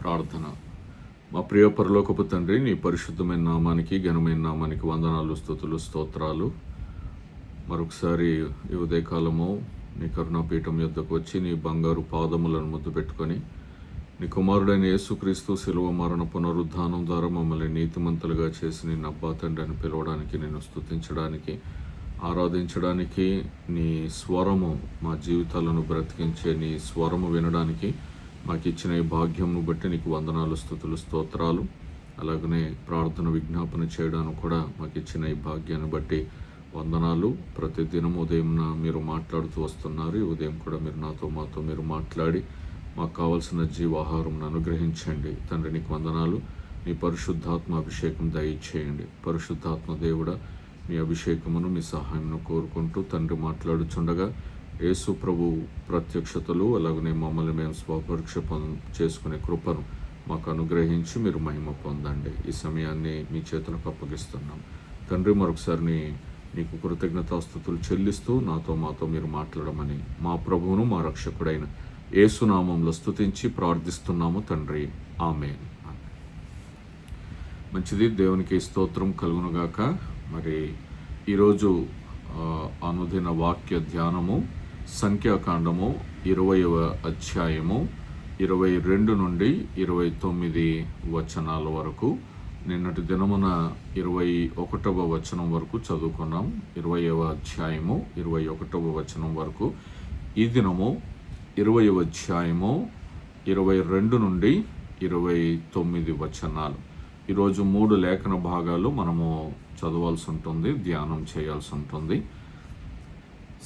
ప్రార్థన. మా ప్రియ పరలోకపు తండ్రి, నీ పరిశుద్ధమైన నామానికి, ఘనమైన నామానికి వందనాలు, స్తుతులు, స్తోత్రాలు. మరొకసారి ఈ ఉదయకాలము నీ కరుణాపీఠం యొద్దకు వచ్చి నీ బంగారు పాదములను ముద్దు పెట్టుకొని నీ కుమారుడైన యేసుక్రీస్తు శిలువ మరణ పునరుద్ధానం ద్వారా మమ్మల్ని నీతిమంతులుగా చేసి నిన్ను అబ్బా తండ్రి అని పిలవడానికి, నేను స్తుతించడానికి, ఆరాధించడానికి, నీ స్వరము మా జీవితాలను బ్రతికించే నీ స్వరము వినడానికి మాకు ఇచ్చిన ఈ భాగ్యంను బట్టి నీకు వందనాలు, స్తుతులు, స్తోత్రాలు. అలాగనే ప్రార్థన విజ్ఞాపన చేయడానికి కూడా మాకు ఇచ్చిన ఈ భాగ్యాన్ని బట్టి వందనాలు. ప్రతిదినం ఉదయం మీరు మాట్లాడుతూ వస్తున్నారు. ఈ ఉదయం కూడా మీరు మాతో మీరు మాట్లాడి మాకు కావాల్సిన జీవాహారం అనుగ్రహించండి తండ్రి. నీకు వందనాలు. నీ పరిశుద్ధాత్మ అభిషేకం దయచేయండి. పరిశుద్ధాత్మ దేవుడా, మీ అభిషేకమును, మీ సహాయమును కోరుకుంటూ తండ్రి మాట్లాడుచుండగా యేసు ప్రభు ప్రత్యక్షతలు, అలాగనే మమ్మల్ని మేము స్వపరీక్ష చేసుకునే కృపను మాకు అనుగ్రహించి మీరు మహిమ పొందండి. ఈ సమయాన్ని మీ చేతులకు అప్పగిస్తున్నాం తండ్రి. మరొకసారి నీకు కృతజ్ఞతాస్తుతులు చెల్లిస్తూ మాతో మీరు మాట్లాడమని మా ప్రభువును మా రక్షకుడైన యేసునామంలో స్తుతించి ప్రార్థిస్తున్నాము తండ్రి. ఆమేన్. మంచిది, దేవునికి స్తోత్రం కలుగునుగాక. మరి ఈరోజు అనుదిన వాక్య ధ్యానము సంఖ్యాకాండము 20వ అధ్యాయము 22 నుండి 29 వచనాల వరకు. నిన్నటి దినమున 21వ వచనం వరకు చదువుకున్నాం. 20వ అధ్యాయము 21వ వచనం వరకు. ఈ దినము 20వ అధ్యాయము 22 నుండి 29 వచనాలు. ఈరోజు 3 లేఖన భాగాలు మనము చదవాల్సి ఉంటుంది, ధ్యానం చేయాల్సి ఉంటుంది.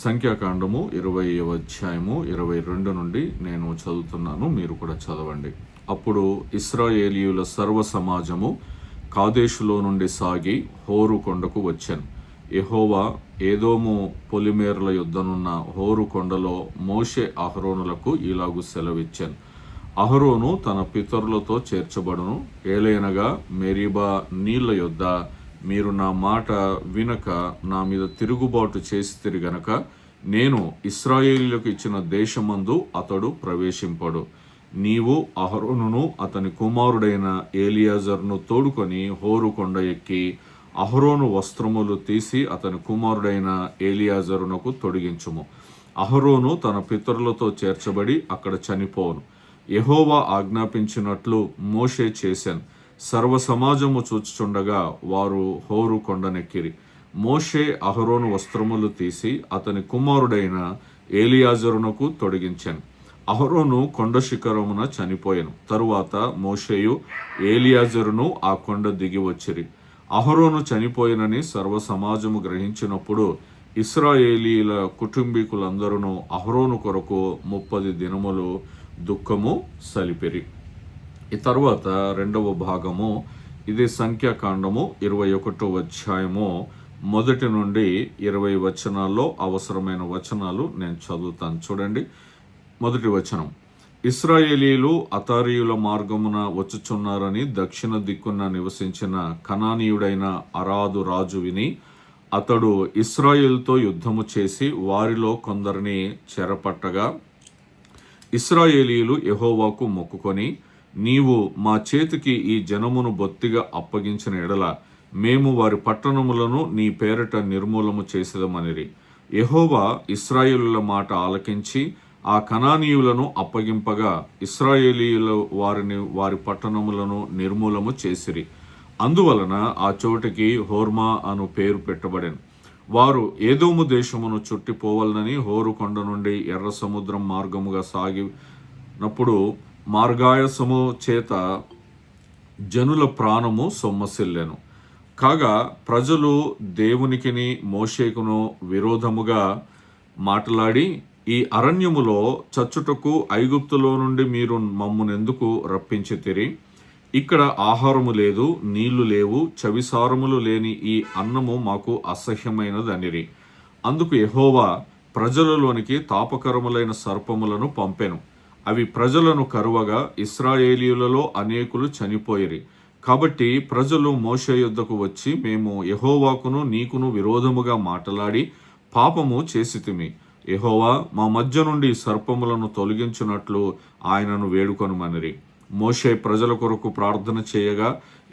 సంఖ్యాకాండము 20వ అధ్యాయము 22 నుండి నేను చదువుతున్నాను, మీరు కూడా చదవండి. అప్పుడు ఇశ్రాయేలీయుల సర్వ సమాజము కాదేషులో నుండి సాగి హోరు కొండకు వచ్చాను. యెహోవా ఏదోము పొలిమేర్ల యొద్దనున్న హోరు కొండలో మోషే అహరోనులకు ఇలాగు సెలవిచ్చాను. అహరోను తన పితరులతో చేర్చబడును. ఏలయనగా మెరీబా నీళ్ల యొద్ద మీరు నా మాట వినక నా మీద తిరుగుబాటు చేసితిరి గనక నేను ఇశ్రాయేలీయులకు ఇచ్చిన దేశమందు అతడు ప్రవేశింపడు. నీవు అహరోనును అతని కుమారుడైన ఎలియాజరును తోడుకొని హోరు కొండ ఎక్కి అహరోను వస్త్రములు తీసి అతని కుమారుడైన ఎలియాజరునకు తొడిగించుము. అహరోను తన పితరులతో చేర్చబడి అక్కడ చనిపోను. యెహోవా ఆజ్ఞాపించినట్లు మోషే చేశాను. సర్వ సమాజము చూచుచుండగా వారు హోరు కొండనెక్కిరి. మోషే అహరోను వస్త్రములు తీసి అతని కుమారుడైన ఎలియాజరునకు తొడిగించాను. అహరోను కొండ శిఖరమున చనిపోయాను. తరువాత మోషేయు ఎలియాజరును ఆ కొండ దిగి వచ్చిరి. అహరోను చనిపోయినని సర్వ సమాజము గ్రహించినప్పుడు ఇశ్రాయేలీల కుటుంబీకులందరూ అహరోను కొరకు 30 దినములు దుఃఖము సలిపిరి. ఈ తర్వాత 2వ భాగము, ఇది సంఖ్యాకాండము 21వ అధ్యాయము 1 నుండి 20 వచనాల్లో అవసరమైన వచనాలు నేను చదువుతాను. చూడండి. 1వ వచనం. ఇశ్రాయేలీయులు అతారీయుల మార్గమున వచ్చుచున్నారని దక్షిణ దిక్కున నివసించిన కనానీయుడైన అరాదు రాజు విని అతడు ఇశ్రాయేలుతో యుద్ధము చేసి వారిలో కొందరిని చెరపట్టగా ఇశ్రాయేలీయులు యెహోవాకు మొక్కుకొని, నీవు మా చేతికి ఈ జనమును బొత్తిగా అప్పగించిన ఎడల మేము వారి పట్టణములను నీ పేరిట నిర్మూలము చేసేదమనిరి. యెహోవా ఇశ్రాయేలుల మాట ఆలకించి ఆ కనానీయులను అప్పగింపగా ఇశ్రాయేలీయులు వారి పట్టణములను నిర్మూలము చేసిరి. అందువలన ఆ చోటికి హోర్మా అను పేరు పెట్టబడెను. వారు ఏదోము దేశమును చుట్టిపోవాలని హోరు కొండ నుండి ఎర్ర సముద్రం మార్గముగా సాగినప్పుడు మార్గాయసము చేత జనుల ప్రాణము సొమ్మసిల్లెను. కాగా ప్రజలు దేవునికిని మోషేకును విరోధముగా మాట్లాడి, ఈ అరణ్యములో చచ్చుటకు ఐగుప్తులో నుండి మీరు మమ్మునెందుకు రప్పించితిరి? ఇక్కడ ఆహారము లేదు, నీళ్లు లేవు, చవిసారములు లేని ఈ అన్నము మాకు అసహ్యమైనదనిరి. అందుకు యెహోవా ప్రజలలోనికి తాపకరములైన సర్పములను పంపెను. అవి ప్రజలను కరువగా ఇశ్రాయేలీయులలో అనేకులు చనిపోయిరి. కాబట్టి ప్రజలు మోషే యొద్దకు వచ్చి, మేము యెహోవాకును నీకును విరోధముగా మాట్లాడి పాపము చేసితిమి. యెహోవా మా మధ్య నుండి సర్పములను తొలగించున్నట్లు ఆయనను వేడుకొనుమనిరి. మోషే ప్రజల కొరకు ప్రార్థన చేయగా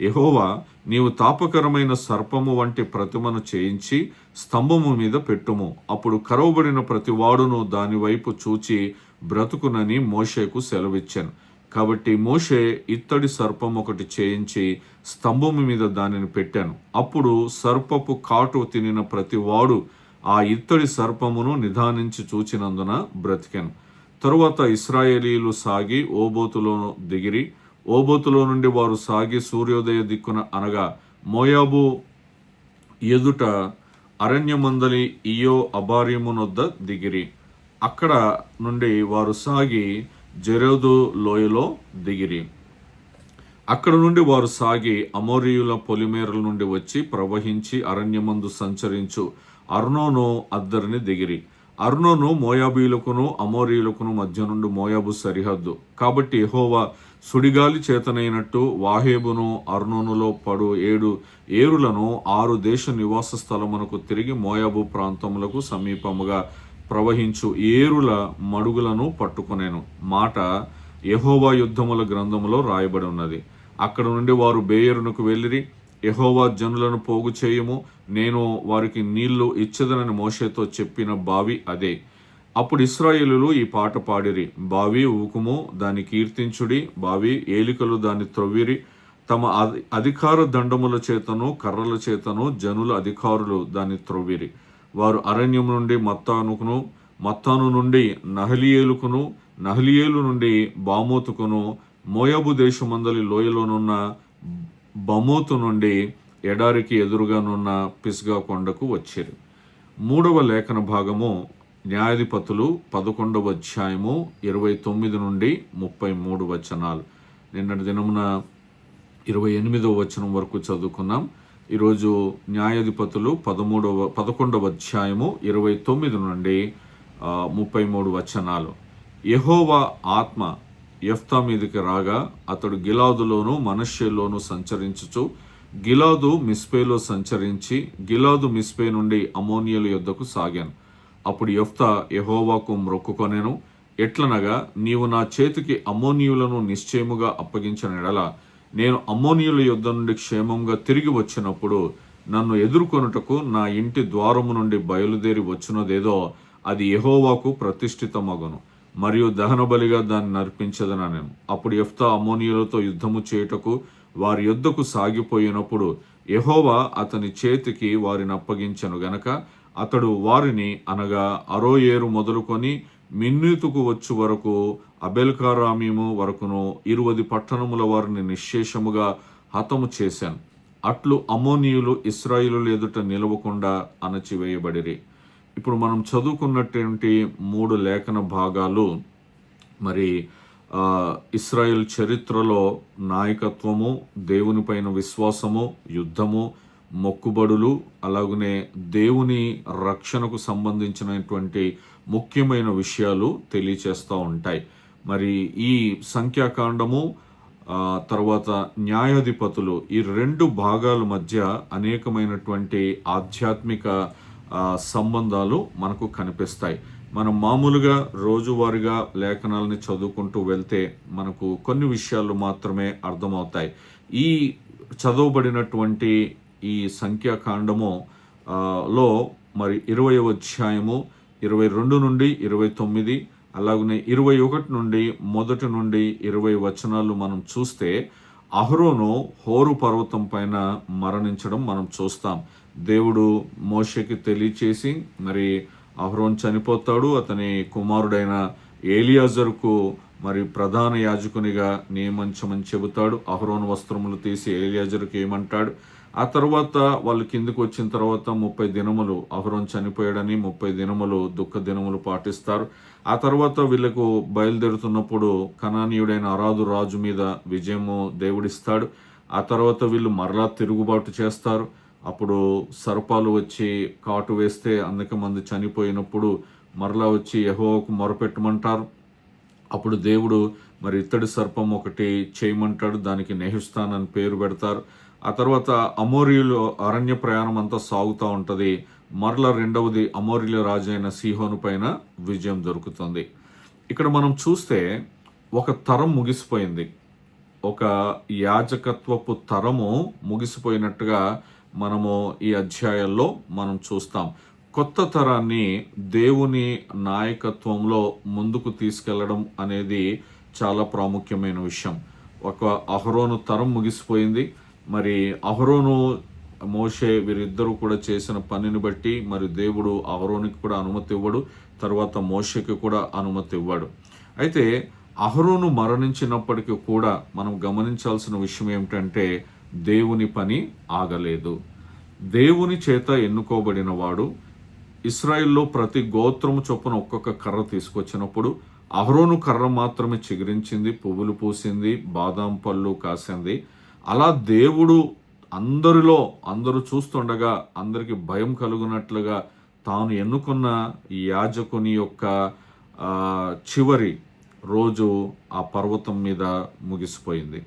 యెహోవా, నీవు తాపకరమైన సర్పము వంటి ప్రతిమను చేయించి స్తంభము మీద పెట్టుము, అప్పుడు కరవబడిన ప్రతి వాడును దాని వైపు చూచి బ్రతుకునని మోషేకు సెలవిచ్చాను. కాబట్టి మోషే ఇత్తడి సర్పం ఒకటి చేయించి స్తంభము మీద దానిని పెట్టాను. అప్పుడు సర్పపు కాటు తినిన ప్రతి వాడు ఆ ఇత్తడి సర్పమును నిదానించి చూచినందున బ్రతికాను. తరువాత ఇశ్రాయేలీయులు సాగి ఓబోతులో దిగిరి. ఓబోతులో నుండి వారు సాగి సూర్యోదయ దిక్కున అనగా మోయాబు ఎదుట అరణ్యమందలి ఇయో అబారీమునొద్ద దిగిరి. అక్కడ నుండి వారు సాగి జెరోదు లోయలో దిగిరి. అక్కడ నుండి వారు సాగి అమోరీయుల పొలిమేరల నుండి వచ్చి ప్రవహించి అరణ్యమందు సంచరించు అర్నోను అద్దరిని దిగిరి. అర్నోను మోయాబీయులకును అమోరీయులకును మధ్య నుండి మోయాబు సరిహద్దు. కాబట్టి యెహోవా సుడిగాలి చేతనైనట్టు వాహేబును అర్నోనులో పడు 7 ఏరులను 6 దేశ నివాస స్థలమునకు తిరిగి మోయాబు ప్రాంతములకు సమీపముగా ప్రవహించు ఏరుల మడుగులను పట్టుకొనేను మాట యెహోవా యుద్ధముల గ్రంథములో రాయబడి ఉన్నది. అక్కడ నుండి వారు బేయేరునకు వెళ్ళిరి. యెహోవా జనులను పోగు చేయము, నేను వారికి నీళ్లు ఇచ్చదనని మోషేతో చెప్పిన బావి అదే. అప్పుడు ఇశ్రాయేలులు ఈ పాట పాడిరి. బావి ఊకుము, దాన్ని కీర్తించుడి, బావి ఏలికలు దాన్ని త్రొవ్విరి. తమ అధికార దండముల చేతను కర్రల చేతను జనుల అధికారులు దాన్ని త్రొవ్విరి. వారు అరణ్యం నుండి మత్తానుకును, మత్తాను నుండి నహలియేలుకును, నహలియేలు నుండి బామోతుకును, మోయాబు దేశమందలి లోయలోనున్న బమోతు నుండి ఎడారికి ఎదురుగానున్న పిస్గా కొండకు వచ్చిరి. 3వ లేఖన భాగము న్యాయాధిపతులు 11వ అధ్యాయము 29 నుండి 33 వచనాలు. నిన్నటి దినమున 28వ వచనం వరకు చదువుకున్నాం. ఈరోజు న్యాయాధిపతులు 11వ అధ్యాయము 29 నుండి 33 వచనాలు. యెహోవా ఆత్మ యెఫ్తా మీదకి రాగా అతడు గిలాదులోను మనష్షేలోను సంచరించుచు గిలాదు మిస్పేలో సంచరించి గిలాదు మిస్పే నుండి అమ్మోనియుల యొద్దకు సాగాను. అప్పుడు యెఫ్తా యెహోవాకు మ్రొక్కుకొనెను. ఎట్లనగా, నీవు నా చేతికి అమ్మోనియులను నిశ్చయముగా అప్పగించిన ఎడల నేను అమ్మోనియుల యొద్ద నుండి క్షేమంగా తిరిగి వచ్చినప్పుడు నన్ను ఎదుర్కొనుటకు నా ఇంటి ద్వారము నుండి బయలుదేరి వచ్చినదేదో అది యెహోవాకు ప్రతిష్ఠితమగును, మరియు దహన బలిగా దాన్ని నర్పించదనెను. అప్పుడు యెఫ్తా అమ్మోనీయులతో యుద్ధము చేయుటకు వారి యొద్దకు సాగిపోయినప్పుడు యెహోవా అతని చేతికి వారిని అప్పగించెను గనక అతడు వారిని అనగా అరోయేరు మొదలుకొని మిన్నీతుకు వచ్చు వరకు అబెల్కారామీము వరకును 20 పట్టణముల వారిని నిశ్శేషముగా హతము చేశాను. అట్లు అమ్మోనీయులు ఇశ్రాయేలుల ఎదుట నిలవకుండా అణచివేయబడిరి. ఇప్పుడు మనం చదువుకున్నటువంటి 3 లేఖన భాగాలు మరి ఇశ్రాయేల్ చరిత్రలో నాయకత్వము, దేవుని పైన విశ్వాసము, యుద్ధము, మొక్కుబడులు, అలాగనే దేవుని రక్షణకు సంబంధించినటువంటి ముఖ్యమైన విషయాలు తెలియచేస్తూ ఉంటాయి. మరి ఈ సంఖ్యాకాండము తర్వాత న్యాయాధిపతులు ఈ 2 భాగాల మధ్య అనేకమైనటువంటి ఆధ్యాత్మిక సంబంధాలు మనకు కనిపిస్తాయి. మనం మామూలుగా రోజువారీగా లేఖనాలని చదువుకుంటూ వెళ్తే మనకు కొన్ని విషయాలు మాత్రమే అర్థమవుతాయి. ఈ చదవబడినటువంటి ఈ సంఖ్యాకాండము లో మరి 20వ అధ్యాయము 22 నుండి 29 అలాగనే 21 నుండి 1 నుండి 20 వచనాలు మనం చూస్తే అహరోను హోరు పర్వతం పైన మరణించడం మనం చూస్తాం. దేవుడు మోషేకి తెలియచేసి మరి అహరోన్ చనిపోతాడు. అతని కుమారుడైన ఏలియాజరుకు మరి ప్రధాన యాజకునిగా నియమించమని చెబుతాడు. అహరోను వస్త్రములు తీసి ఏలియాజరుకు ఏమంటాడు. ఆ తర్వాత వాళ్ళు కిందికి వచ్చిన తర్వాత 30 దినములు అహరోన్ చనిపోయాడని 30 దినములు దుఃఖ దినములు పాటిస్తారు. ఆ తర్వాత వీళ్ళకు బయలుదేరుతున్నప్పుడు కనానీయుడైన అరాదు రాజు మీద విజయము దేవుడిస్తాడు. ఆ తర్వాత వీళ్ళు మరలా తిరుగుబాటు చేస్తారు. అప్పుడు సర్పాలు వచ్చి కాటు వేస్తే అనేక మంది చనిపోయినప్పుడు మరలా వచ్చి యెహోవాకు మొరపెట్టమంటారు. అప్పుడు దేవుడు మరి ఇత్తడి సర్పం ఒకటి చేయమంటాడు. దానికి నెహుస్తాన్ అని పేరు పెడతారు. ఆ తర్వాత అమోరీయులు అరణ్య ప్రయాణం అంతా సాగుతూ ఉంటుంది. మరలా రెండవది అమోరీయుల రాజు అయిన సీహోను పైన విజయం దొరుకుతుంది. ఇక్కడ మనం చూస్తే ఒక తరం ముగిసిపోయింది. ఒక యాజకత్వపు తరము ముగిసిపోయినట్టుగా మనము ఈ అధ్యాయాల్లో మనం చూస్తాం. కొత్త తరాన్ని దేవుని నాయకత్వంలో ముందుకు తీసుకెళ్లడం అనేది చాలా ప్రాముఖ్యమైన విషయం. ఒక అహరోను తరం ముగిసిపోయింది. మరి అహరోను, మోషే వీరిద్దరూ కూడా చేసిన పనిని బట్టి మరి దేవుడు అహరోనుకి కూడా అనుమతి ఇవ్వడు, తర్వాత మోషేకి కూడా అనుమతి ఇవ్వడు. అయితే అహరోను మరణించినప్పటికీ కూడా మనం గమనించాల్సిన విషయం ఏమిటంటే దేవుని పని ఆగలేదు. దేవుని చేత ఎన్నుకోబడిన వాడు ఇశ్రాయేల్లో ప్రతి గోత్రము చొప్పున ఒక్కొక్క కర్ర తీసుకొచ్చినప్పుడు అహరోను కర్ర మాత్రమే చిగురించింది, పువ్వులు పూసింది, బాదాం పళ్ళు కాసింది. అలా దేవుడు అందరూ చూస్తుండగా అందరికి భయం కలుగునట్లుగా తాను ఎన్నుకున్న ఈ యాజకుని యొక్క చివరి రోజు ఆ పర్వతం మీద ముగిసిపోయింది.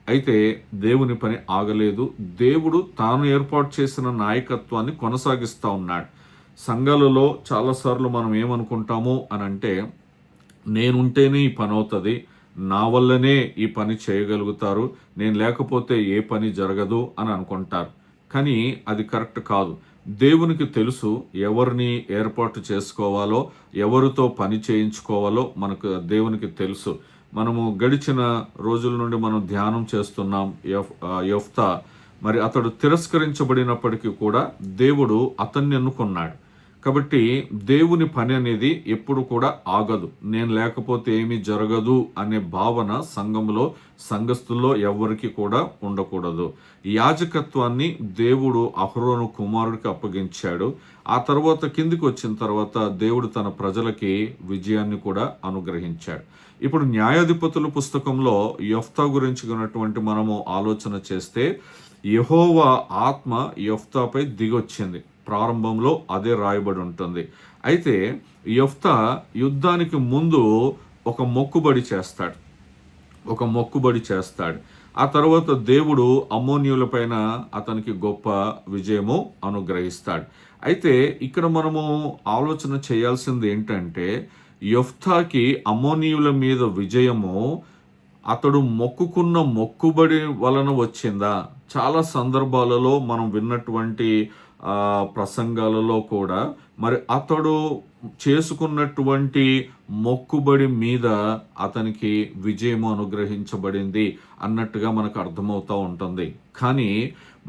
అయితే దేవుని పని ఆగలేదు. దేవుడు తాను ఏర్పాటు చేసిన నాయకత్వాన్ని కొనసాగిస్తూ ఉన్నాడు. సంఘాలలో చాలాసార్లు మనం ఏమనుకుంటాము అని అంటే, నేనుంటేనే ఈ పని అవుతుంది, నా వల్లనే ఈ పని చేయగలుగుతారు, నేను లేకపోతే ఏ పని జరగదు అని అనుకుంటారు. కానీ అది కరెక్ట్ కాదు. దేవునికి తెలుసు ఎవరిని ఏర్పాటు చేసుకోవాలో, ఎవరితో పని చేయించుకోవాలో మనకు దేవునికి తెలుసు. మనము గడిచిన రోజుల నుండి మనం ధ్యానం చేస్తున్నాం యెఫ్తా. మరి అతడు తిరస్కరించబడినప్పటికీ కూడా దేవుడు అతన్ని ఎన్నుకున్నాడు. కాబట్టి దేవుని పని అనేది ఎప్పుడు కూడా ఆగదు. నేను లేకపోతే ఏమీ జరగదు అనే భావన సంఘస్థుల్లో ఎవరికి కూడా ఉండకూడదు. యాజకత్వాన్ని దేవుడు అహరోను కుమారుడికి అప్పగించాడు. ఆ తర్వాత కిందికి వచ్చిన తర్వాత దేవుడు తన ప్రజలకి విజయాన్ని కూడా అనుగ్రహించాడు. ఇప్పుడు న్యాయాధిపతుల పుస్తకంలో యెఫ్తా గురించి ఉన్నటువంటి మనము ఆలోచన చేస్తే, యెహోవా ఆత్మ యెఫ్తాపై దిగొచ్చింది. ప్రారంభంలో అదే రాయబడి ఉంటుంది. అయితే యెఫ్తా యుద్ధానికి ముందు ఒక మొక్కుబడి చేస్తాడు. ఆ తర్వాత దేవుడు అమ్మోనీయుల పైన అతనికి గొప్ప విజయము అనుగ్రహిస్తాడు. అయితే ఇక్కడ మనము ఆలోచన చేయాల్సింది ఏంటంటే, యెఫ్తాకి అమ్మోనీయుల మీద విజయము అతడు మొక్కుకున్న మొక్కుబడి వలన వచ్చిందా? చాలా సందర్భాలలో మనం విన్నటువంటి ప్రసంగాలలో కూడా మరి అతడు చేసుకున్నటువంటి మొక్కుబడి మీద అతనికి విజయము అనుగ్రహించబడింది అన్నట్టుగా మనకు అర్థమవుతూ ఉంటుంది. కానీ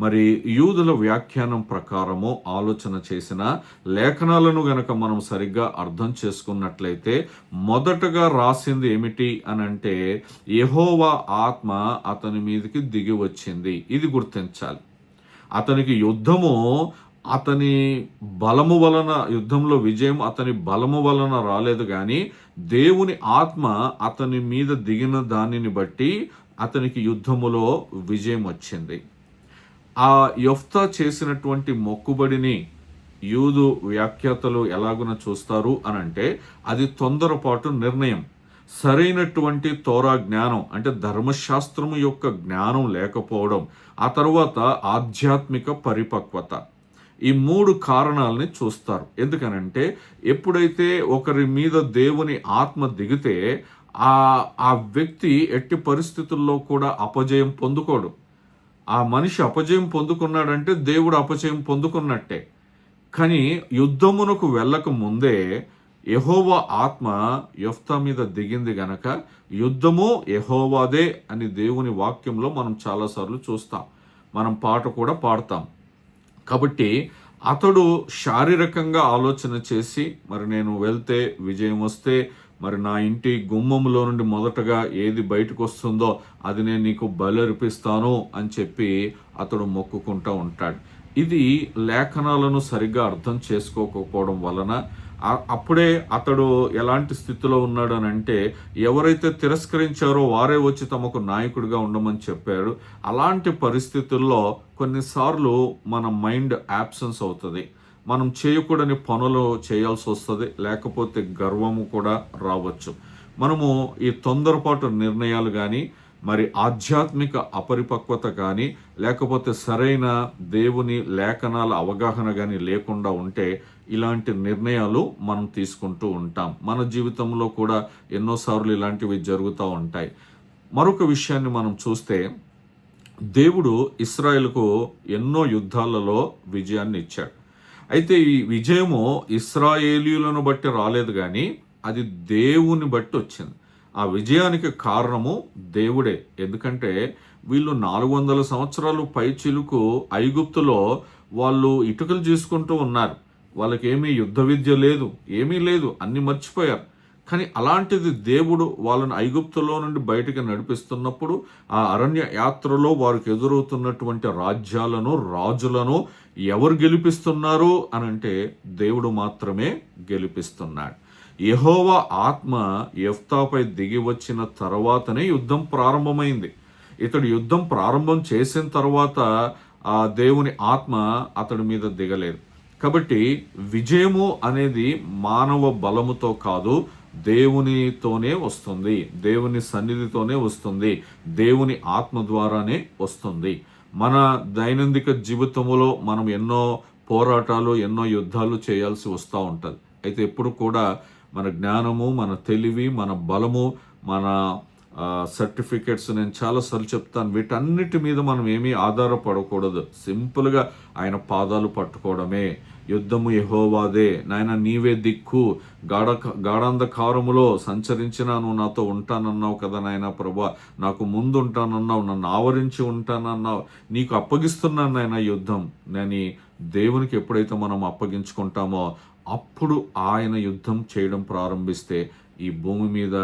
మరి యూదుల వ్యాఖ్యానం ప్రకారము ఆలోచన చేసిన లేఖనాలను గనక మనం సరిగ్గా అర్థం చేసుకున్నట్లయితే మొదటగా రాసింది ఏమిటి అని అంటే, యెహోవా ఆత్మ అతని మీదకి దిగి వచ్చింది. ఇది గుర్తించాలి. అతనికి యుద్ధము అతని బలము వలన, యుద్ధంలో విజయం అతని బలము వలన రాలేదు, కానీ దేవుని ఆత్మ అతని మీద దిగిన దానిని బట్టి అతనికి యుద్ధములో విజయం వచ్చింది. ఆ యెఫ్తా చేసినటువంటి మొక్కుబడిని యూదు వ్యాఖ్యాతలు ఎలాగున చూస్తారు అనంటే, అది తొందరపాటు నిర్ణయం. సరైనటువంటి తోరా జ్ఞానం అంటే ధర్మశాస్త్రము యొక్క జ్ఞానం లేకపోవడం, ఆ తర్వాత ఆధ్యాత్మిక పరిపక్వత, ఈ 3 కారణాలని చూస్తారు. ఎందుకనంటే ఎప్పుడైతే ఒకరి మీద దేవుని ఆత్మ దిగితే ఆ వ్యక్తి ఎట్టి పరిస్థితుల్లో కూడా అపజయం పొందుకోడు. ఆ మనిషి అపజయం పొందుకున్నాడంటే దేవుడు అపజయం పొందుకున్నట్టే. కానీ యుద్ధమునకు వెళ్ళక ముందే యెహోవా ఆత్మ యెఫ్తా మీద దిగింది గనక యుద్ధము యెహోవాదే అని దేవుని వాక్యంలో మనం చాలాసార్లు చూస్తాం. మనం పాట కూడా పాడతాం. కాబట్టి అతడు శారీరకంగా ఆలోచన చేసి, మరి నేను వెళ్తే విజయం వస్తే మరి నా ఇంటి గుమ్మములో నుండి మొదటగా ఏది బయటకు వస్తుందో అది నేను నీకు బలర్పిస్తాను అని చెప్పి అతడు మొక్కుకుంటూ ఉంటాడు. ఇది లేఖనాలను సరిగ్గా అర్థం చేసుకోకపోవడం వలన అప్పుడే అతడు ఎలాంటి స్థితిలో ఉన్నాడు అని అంటే, ఎవరైతే తిరస్కరించారో వారే వచ్చి తమకు నాయకుడిగా ఉండమని చెప్పారు. అలాంటి పరిస్థితుల్లో కొన్నిసార్లు మన మైండ్ యాబ్సెన్స్ అవుతుంది. మనం చేయకూడని పనులు చేయాల్సి వస్తుంది, లేకపోతే గర్వము కూడా రావచ్చు. మనము ఈ తొందరపాటు నిర్ణయాలు కానీ, మరి ఆధ్యాత్మిక అపరిపక్వత కానీ, లేకపోతే సరైన దేవుని లేఖనాల అవగాహన కానీ లేకుండా ఉంటే ఇలాంటి నిర్ణయాలు మనం తీసుకుంటూ ఉంటాం. మన జీవితంలో కూడా ఎన్నోసార్లు ఇలాంటివి జరుగుతూ ఉంటాయి. మరొక విషయాన్ని మనం చూస్తే, దేవుడు ఇశ్రాయేలుకు ఎన్నో యుద్ధాలలో విజయాన్ని ఇచ్చాడు. అయితే ఈ విజయము ఇశ్రాయేలీయులను బట్టి రాలేదు, కానీ అది దేవుని బట్టి వచ్చింది. ఆ విజయానికి కారణము దేవుడే. ఎందుకంటే వీళ్ళు 400 సంవత్సరాలు పైచిలుకు ఐగుప్తులో వాళ్ళు ఇటుకలు చేసుకుంటూ ఉన్నారు. వాళ్ళకి ఏమీ యుద్ధ విద్య లేదు, ఏమీ లేదు, అన్ని మర్చిపోయారు. కానీ అలాంటిది దేవుడు వాళ్ళని ఐగుప్తులో నుండి బయటకు నడిపిస్తున్నప్పుడు ఆ అరణ్య యాత్రలో వారికి ఎదురవుతున్నటువంటి రాజ్యాలను, రాజులను ఎవరు గెలిపిస్తున్నారు అని అంటే దేవుడు మాత్రమే గెలిపిస్తున్నాడు. యెహోవా ఆత్మ యెఫ్తాపై దిగి వచ్చిన తర్వాతనే యుద్ధం ప్రారంభమైంది. ఇతడు యుద్ధం ప్రారంభం చేసిన తర్వాత ఆ దేవుని ఆత్మ అతడి మీద దిగలేదు. కాబట్టి విజయము అనేది మానవ బలముతో కాదు, దేవునితోనే వస్తుంది, దేవుని సన్నిధితోనే వస్తుంది, దేవుని ఆత్మ ద్వారానే వస్తుంది. మన దైనందిక జీవితంలో మనం ఎన్నో పోరాటాలు, ఎన్నో యుద్ధాలు చేయాల్సి వస్తూ ఉంటుంది. అయితే ఎప్పుడు కూడా మన జ్ఞానము, మన తెలివి, మన బలము, మన సర్టిఫికెట్స్, నేను చాలాసార్లు చెప్తాను, వీటన్నిటి మీద మనం ఏమీ ఆధారపడకూడదు. సింపుల్గా ఆయన పాదాలు పట్టుకోవడమే. యుద్ధము యెహోవాదే, నాయన నీవే దిక్కు, గాఢాంధకారములో సంచరించినా నువ్వు నాతో ఉంటానన్నావు కదా నాయన ప్రభా, నాకు ముందు ఉంటానన్నావు, నన్ను ఆవరించి ఉంటానన్నావు, నీకు అప్పగిస్తున్నాను నాయన యుద్ధం. నేను దేవునికి ఎప్పుడైతే మనం అప్పగించుకుంటామో అప్పుడు ఆయన యుద్ధం చేయడం ప్రారంభిస్తే ఈ భూమి మీద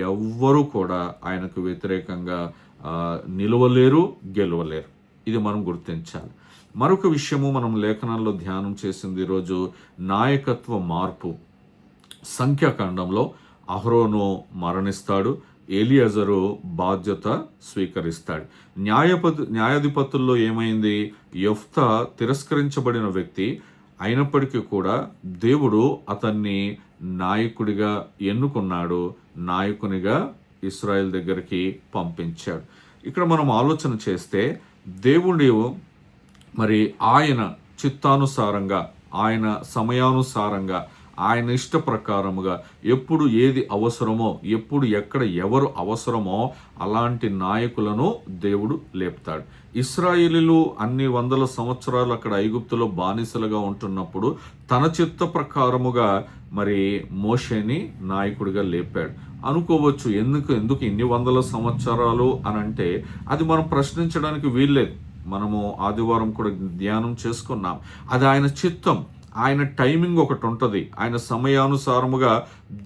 ఎవ్వరూ కూడా ఆయనకు వ్యతిరేకంగా నిలవలేరు, గెలవలేరు. ఇది మనం గుర్తించాలి. మరొక విషయము మనం లేఖనాల్లో ధ్యానం చేసింది ఈరోజు నాయకత్వ మార్పు. సంఖ్యాకాండంలో అహరోను మరణిస్తాడు, ఎలియాజరు బాధ్యత స్వీకరిస్తాడు. న్యాయాధిపతుల్లో ఏమైంది? యెఫ్తా తిరస్కరించబడిన వ్యక్తి అయినప్పటికీ కూడా దేవుడు అతన్ని నాయకుడిగా ఎన్నుకున్నాడు, నాయకునిగా ఇశ్రాయేల్ దగ్గరికి పంపించాడు. ఇక్కడ మనం ఆలోచన చేస్తే దేవుడు మరి ఆయన చిత్తానుసారంగా, ఆయన సమయానుసారంగా, ఆయన ఇష్ట ప్రకారముగా ఎప్పుడు ఏది అవసరమో, ఎప్పుడు ఎక్కడ ఎవరు అవసరమో అలాంటి నాయకులను దేవుడు లేపుతాడు. ఇశ్రాయేలీలు అన్ని వందల సంవత్సరాలు అక్కడ ఐగుప్తులో బానిసలుగా ఉంటున్నప్పుడు తన చిత్త ప్రకారముగా మరి మోషేని నాయకుడిగా లేపాడు. అనుకోవచ్చు, ఎందుకు ఇన్ని వందల సంవత్సరాలు అని అంటే అది మనం ప్రశ్నించడానికి వీల్లేదు. మనము ఆదివారం కూడా ధ్యానం చేసుకున్నాం. అది ఆయన చిత్తం, ఆయన టైమింగ్ ఒకటి ఉంటుంది. ఆయన సమయానుసారముగా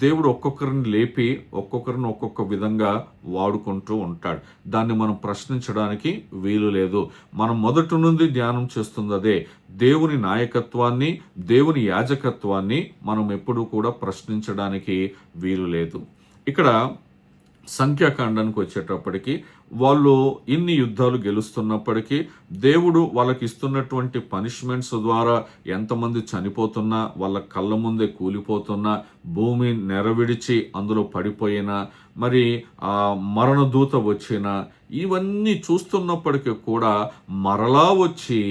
దేవుడు ఒక్కొక్కరిని లేపి ఒక్కొక్కరిని ఒక్కొక్క విధంగా వాడుకుంటూ ఉంటాడు. దాన్ని మనం ప్రశ్నించడానికి వీలు లేదు. మనం మొదటి నుండి ధ్యానం చేస్తుంది అదే. దేవుని నాయకత్వాన్ని, దేవుని యాజకత్వాన్ని మనం ఎప్పుడూ కూడా ప్రశ్నించడానికి వీలు లేదు. ఇక్కడ సంఖ్యాకాండానికి వచ్చేటప్పటికి వాళ్ళు ఇన్ని యుద్ధాలు గెలుస్తున్నప్పటికీ దేవుడు వాళ్ళకి ఇస్తున్నటువంటి పనిష్మెంట్స్ ద్వారా ఎంతమంది చనిపోతున్నా, వాళ్ళ కళ్ళ ముందే కూలిపోతున్నా, భూమి నెరవిడిచి అందులో పడిపోయినా, మరి మరణదూత వచ్చినా, ఇవన్నీ చూస్తున్నప్పటికీ కూడా మరలా వచ్చి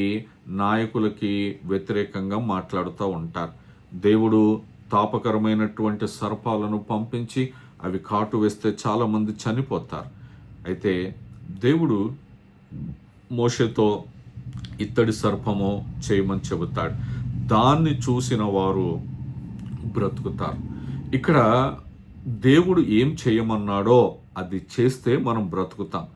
నాయకులకి వ్యతిరేకంగా మాట్లాడుతూ ఉంటారు. దేవుడు తాపకరమైనటువంటి సర్పాలను పంపించి అవి కాటు వేస్తే చాలామంది చనిపోతారు. అయితే దేవుడు మోషేతో ఇత్తడి సర్పము చేయమని చెబుతాడు. దాన్ని చూసిన వారు బ్రతుకుతారు. ఇక్కడ దేవుడు ఏం చేయమన్నాడో అది చేస్తే మనం బ్రతుకుతాం.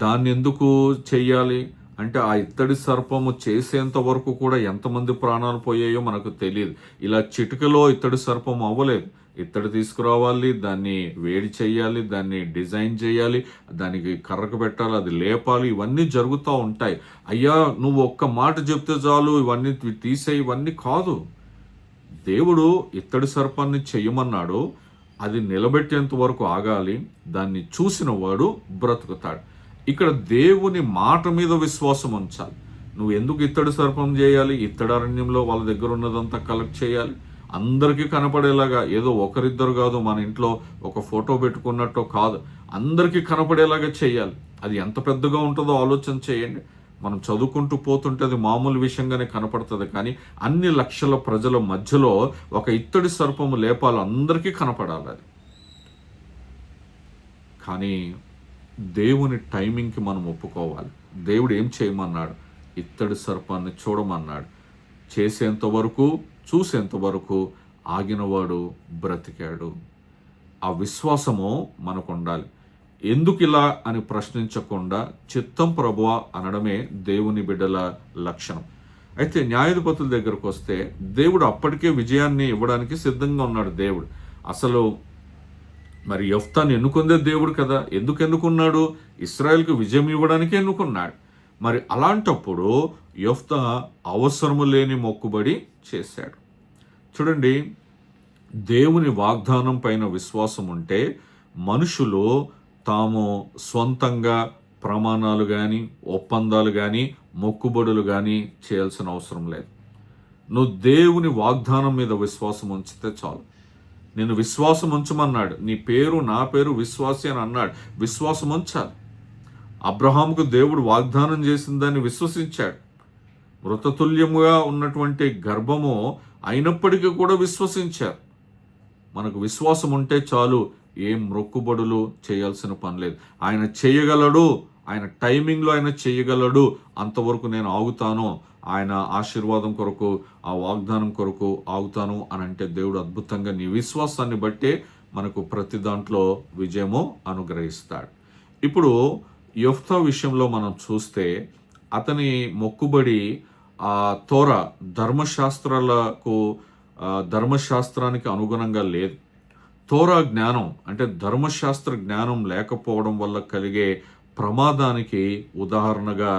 దాన్ని ఎందుకు చెయ్యాలి అంటే ఆ ఇత్తడి సర్పము చేసేంత వరకు కూడా ఎంతమంది ప్రాణాలు పోయాయో మనకు తెలియదు. ఇలా చిటికలో ఇత్తడి సర్పం అవ్వలేదు. ఇత్తడి తీసుకురావాలి, దాన్ని వేడి చేయాలి, దాన్ని డిజైన్ చేయాలి, దానికి కర్రకు పెట్టాలి, అది లేపాలి, ఇవన్నీ జరుగుతూ ఉంటాయి. అయ్యా నువ్వు ఒక్క మాట చెప్తే చాలు ఇవన్నీ తీసే, ఇవన్నీ కాదు. దేవుడు ఇత్తడి సర్పాన్ని చెయ్యమన్నాడు, అది నిలబెట్టేంత వరకు ఆగాలి. దాన్ని చూసిన వాడు బ్రతుకుతాడు. ఇక్కడ దేవుని మాట మీద విశ్వాసం ఉంచాలి. నువ్వు ఎందుకు ఇత్తడి సర్పం చేయాలి? ఇత్తడి అరణ్యంలో వాళ్ళ దగ్గర ఉన్నదంతా కలెక్ట్ చేయాలి, అందరికీ కనపడేలాగా. ఏదో ఒకరిద్దరు కాదు, మన ఇంట్లో ఒక ఫోటో పెట్టుకున్నట్టు కాదు, అందరికీ కనపడేలాగా చేయాలి. అది ఎంత పెద్దగా ఉంటుందో ఆలోచన చేయండి. మనం చదువుకుంటూ పోతుంటే అది మామూలు విషయంగానే కనపడుతుంది, కానీ అన్ని లక్షల ప్రజల మధ్యలో ఒక ఇత్తడి సర్పము లేపాలి, అందరికీ కనపడాలి అది. కానీ దేవుని టైమింగ్కి మనం ఒప్పుకోవాలి. దేవుడు ఏం చేయమన్నాడు? ఇత్తడి సర్పాన్ని చూడమన్నాడు. చేసేంత వరకు, చూసేంత వరకు ఆగినవాడు బ్రతికాడు. ఆ విశ్వాసము మనకు ఉండాలి. ఎందుకు ఇలా అని ప్రశ్నించకుండా చిత్తం ప్రభువా అనడమే దేవుని బిడ్డల లక్షణం. అయితే న్యాయాధిపతుల దగ్గరకు వస్తే దేవుడు అప్పటికే విజయాన్ని ఇవ్వడానికి సిద్ధంగా ఉన్నాడు. దేవుడు అసలు మరి యెఫ్తాను ఎన్నుకుందే దేవుడు కదా. ఎందుకు ఎన్నుకున్నాడు? ఇశ్రాయేలుకు విజయం ఇవ్వడానికి ఎన్నుకున్నాడు. మరి అలాంటప్పుడు యెఫ్తా అవసరము లేని మొక్కుబడి చేశాడు. చూడండి, దేవుని వాగ్దానం పైన విశ్వాసం ఉంటే మనుషులు తాము సొంతంగా ప్రమాణాలు కానీ, ఒప్పందాలు కానీ, మొక్కుబడులు కానీ చేయాల్సిన అవసరం లేదు. నువ్వు దేవుని వాగ్దానం మీద విశ్వాసం ఉంచితే చాలు. నేను విశ్వాసం ఉంచమన్నాడు. నీ పేరు నా పేరు విశ్వాసి అని అన్నాడు. విశ్వాసం ఉంచాలి. అబ్రహాముకు దేవుడు వాగ్దానం చేసిన దాన్ని విశ్వసించాడు. మృతతుల్యముగా ఉన్నటువంటి గర్భము అయినప్పటికీ కూడా విశ్వసించారు. మనకు విశ్వాసం ఉంటే చాలు. ఏం మొక్కుబడులు చేయాల్సిన పని లేదు. ఆయన చేయగలడు, ఆయన టైమింగ్లో ఆయన చేయగలడు. అంతవరకు నేను ఆగుతాను, ఆయన ఆశీర్వాదం కొరకు, ఆ వాగ్దానం కొరకు ఆగుతాను అని అంటే దేవుడు అద్భుతంగా నీ విశ్వాసాన్ని బట్టే మనకు ప్రతి దాంట్లో విజయము అనుగ్రహిస్తాడు. ఇప్పుడు యెఫ్తా విషయంలో మనం చూస్తే అతని మొక్కుబడి తోర ధర్మశాస్త్రానికి అనుగుణంగా లేదు. తోరా జ్ఞానం అంటే ధర్మశాస్త్ర జ్ఞానం లేకపోవడం వల్ల కలిగే ప్రమాదానికి ఉదాహరణగా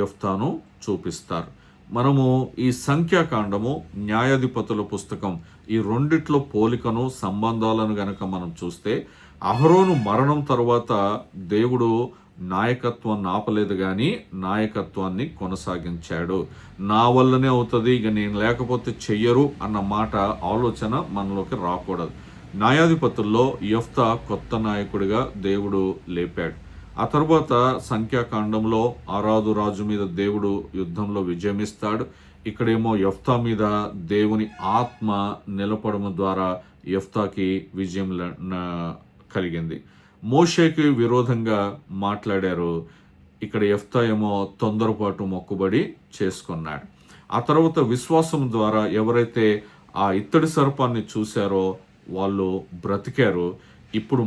యెఫ్తాను చూపిస్తారు. మనము ఈ సంఖ్యాకాండము, న్యాయాధిపతుల పుస్తకం ఈ రెండిట్లో పోలికను, సంబంధాలను గనక మనం చూస్తే అహరోను మరణం తర్వాత దేవుడు నాయకత్వాన్ని ఆపలేదు కానీ నాయకత్వాన్ని కొనసాగించాడు. నా వల్లనే అవుతుంది, ఇక నేను లేకపోతే చెయ్యరు అన్న మాట, ఆలోచన మనలోకి రాకూడదు. న్యాయాధిపతుల్లో యెఫ్తా కొత్త నాయకుడిగా దేవుడు లేపాడు. ఆ తర్వాత సంఖ్యాకాండంలో ఆరాదు రాజు మీద దేవుడు యుద్ధంలో విజయమిస్తాడు. ఇక్కడేమో యెఫ్తా మీద దేవుని ఆత్మ నిలపడము ద్వారా యెఫ్తాకి విజయం కలిగింది. మోషేకి విరోధంగా మాట్లాడారు. ఇక్కడ యెఫ్తా ఏమో తొందరపాటు మొక్కుబడి చేసుకున్నాడు. ఆ తర్వాత విశ్వాసం ద్వారా ఎవరైతే ఆ ఇత్తడి సర్పాన్ని చూశారో వాళ్ళు బ్రతికారు. ఇప్పుడు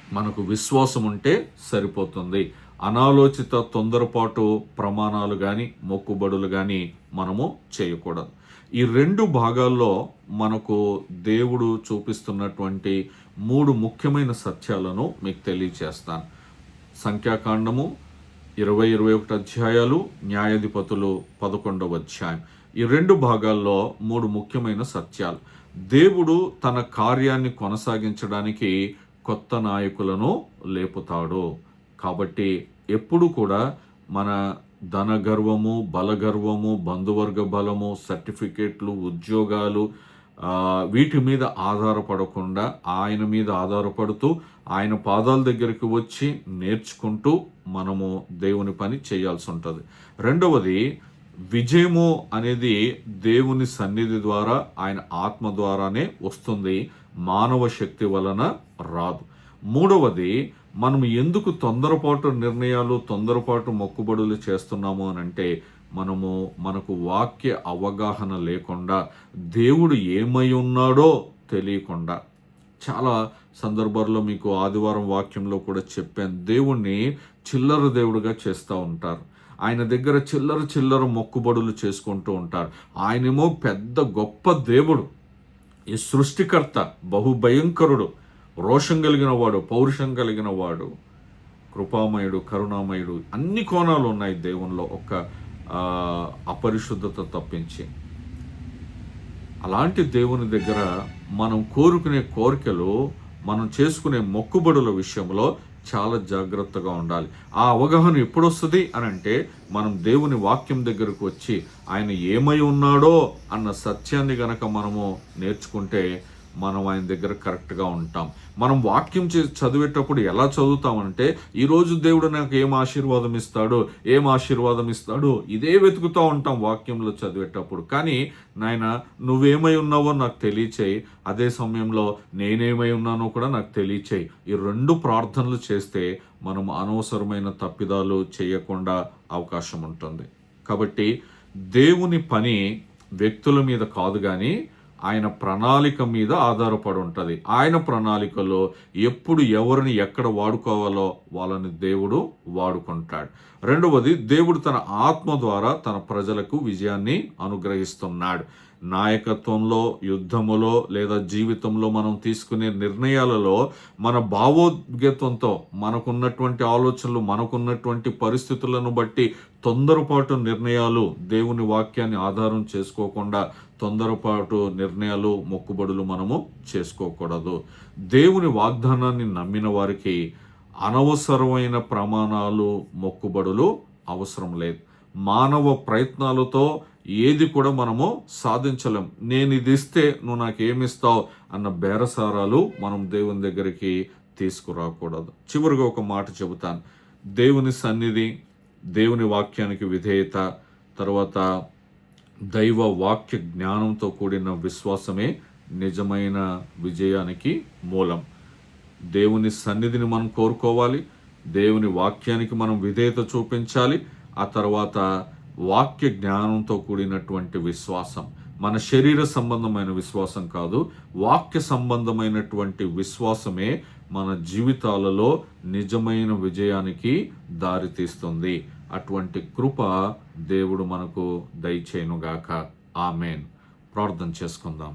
మనకు విశ్వాసం ఉంటే సరిపోతుంది. అనాలోచిత తొందరపాటు ప్రమాణాలు కానీ, మొక్కుబడులు కానీ మనము చేయకూడదు. ఈ రెండు భాగాల్లో మనకు దేవుడు చూపిస్తున్నటువంటి 3 ముఖ్యమైన సత్యాలను మీకు తెలియచేస్తాను. సంఖ్యాకాండము 20-21 అధ్యాయాలు, న్యాయాధిపతులు 11వ అధ్యాయం. ఈ 2 భాగాల్లో 3 ముఖ్యమైన సత్యాలు. దేవుడు తన కార్యాన్ని కొనసాగించడానికి కొత్త నాయకులను లేపుతాడు. కాబట్టి ఎప్పుడు కూడా మన ధన గర్వము, బల గర్వము, బంధువర్గ బలము, సర్టిఫికేట్లు, ఉద్యోగాలు వీటి మీద ఆధారపడకుండా ఆయన మీద ఆధారపడుతూ ఆయన పాదాల దగ్గరికి వచ్చి నేర్చుకుంటూ మనము దేవుని పని చేయాల్సి ఉంటుంది. రెండవది, విజయము అనేది దేవుని సన్నిధి ద్వారా, ఆయన ఆత్మ ద్వారానే వస్తుంది, మానవ శక్తి వలన రాదు. మూడవది, మనం ఎందుకు తొందరపాటు నిర్ణయాలు, తొందరపాటు మొక్కుబడులు చేస్తున్నాము అని అంటే మనకు వాక్య అవగాహన లేకుండా, దేవుడు ఏమై ఉన్నాడో తెలియకుండా. చాలా సందర్భాల్లో మీకు ఆదివారం వాక్యంలో కూడా చెప్పాను, దేవుణ్ణి చిల్లర దేవుడుగా చేస్తూ ఉంటారు. ఆయన దగ్గర చిల్లర మొక్కుబడులు చేసుకుంటూ ఉంటారు. ఆయనేమో పెద్ద గొప్ప దేవుడు, ఈ సృష్టికర్త, బహుభయంకరుడు, రోషం కలిగిన వాడు, పౌరుషం కలిగిన వాడు, కృపామయుడు, కరుణామయుడు, అన్ని కోణాలు ఉన్నాయి దేవునిలో, ఒక్క అపరిశుద్ధత తప్పించి. అలాంటి దేవుని దగ్గర మనం కోరుకునే కోరికలు, మనం చేసుకునే మొక్కుబడుల విషయంలో చాలా జాగ్రత్తగా ఉండాలి. ఆ అవగాహన ఎప్పుడు వస్తుంది అని అంటే మనం దేవుని వాక్యం దగ్గరకు వచ్చి ఆయన ఏమై ఉన్నాడో అన్న సత్యాన్ని గనక మనము నేర్చుకుంటే మనం ఆయన దగ్గర కరెక్ట్గా ఉంటాం. మనం వాక్యం చదివేటప్పుడు ఎలా చదువుతామంటే, ఈరోజు దేవుడు నాకు ఏం ఆశీర్వాదం ఇస్తాడు ఇదే వెతుకుతూ ఉంటాం వాక్యంలో చదివేటప్పుడు. కానీ నాయన నువ్వేమై ఉన్నావో నాకు తెలియచేయి, అదే సమయంలో నేనేమై ఉన్నానో కూడా నాకు తెలియచేయి. ఈ 2 ప్రార్థనలు చేస్తే మనం అనవసరమైన తప్పిదాలు చేయకుండా అవకాశం ఉంటుంది. కాబట్టి దేవుని పని వ్యక్తుల మీద కాదు, కానీ ఆయన ప్రణాళిక మీద ఆధారపడి ఉంటుంది. ఆయన ప్రణాళికలో ఎప్పుడు ఎవరిని ఎక్కడ వాడుకోవాలో వాళ్ళని దేవుడు వాడుకుంటాడు. రెండవది, దేవుడు తన ఆత్మ ద్వారా తన ప్రజలకు విజయాన్ని అనుగ్రహిస్తున్నాడు. నాయకత్వంలో, యుద్ధములో లేదా జీవితంలో మనం తీసుకునే నిర్ణయాలలో మన భావోద్వేగంతో, మనకున్నటువంటి ఆలోచనలు, మనకున్నటువంటి పరిస్థితులను బట్టి తొందరపాటు నిర్ణయాలు, దేవుని వాక్యాన్ని ఆధారం చేసుకోకుండా తొందరపాటు నిర్ణయాలు, మొక్కుబడులు మనము చేసుకోకూడదు. దేవుని వాగ్దానాన్ని నమ్మిన వారికి అనవసరమైన ప్రమాణాలు, మొక్కుబడులు అవసరం లేదు. మానవ ప్రయత్నాలతో ఏది కూడా మనము సాధించలేం. నేను ఇది ఇస్తే నువ్వు నాకు ఏమిస్తావు అన్న బేరసారాలు మనం దేవుని దగ్గరికి తీసుకురాకూడదు. చివరిగా ఒక మాట చెబుతాను. దేవుని సన్నిధి, దేవుని వాక్యానికి విధేయత, తర్వాత దైవ వాక్య జ్ఞానంతో కూడిన విశ్వాసమే నిజమైన విజయానికి మూలం. దేవుని సన్నిధిని మనం కోరుకోవాలి, దేవుని వాక్యానికి మనం విధేయత చూపించాలి. ఆ తర్వాత వాక్య జ్ఞానంతో కూడినటువంటి విశ్వాసం, మన శరీర సంబంధమైన విశ్వాసం కాదు, వాక్య సంబంధమైనటువంటి విశ్వాసమే మన జీవితాలలో నిజమైన విజయానికి దారితీస్తుంది. అటువంటి కృప దేవుడు మనకు దయచేయునుగాక. ఆమేన్. ప్రార్థన చేసుకుందాం.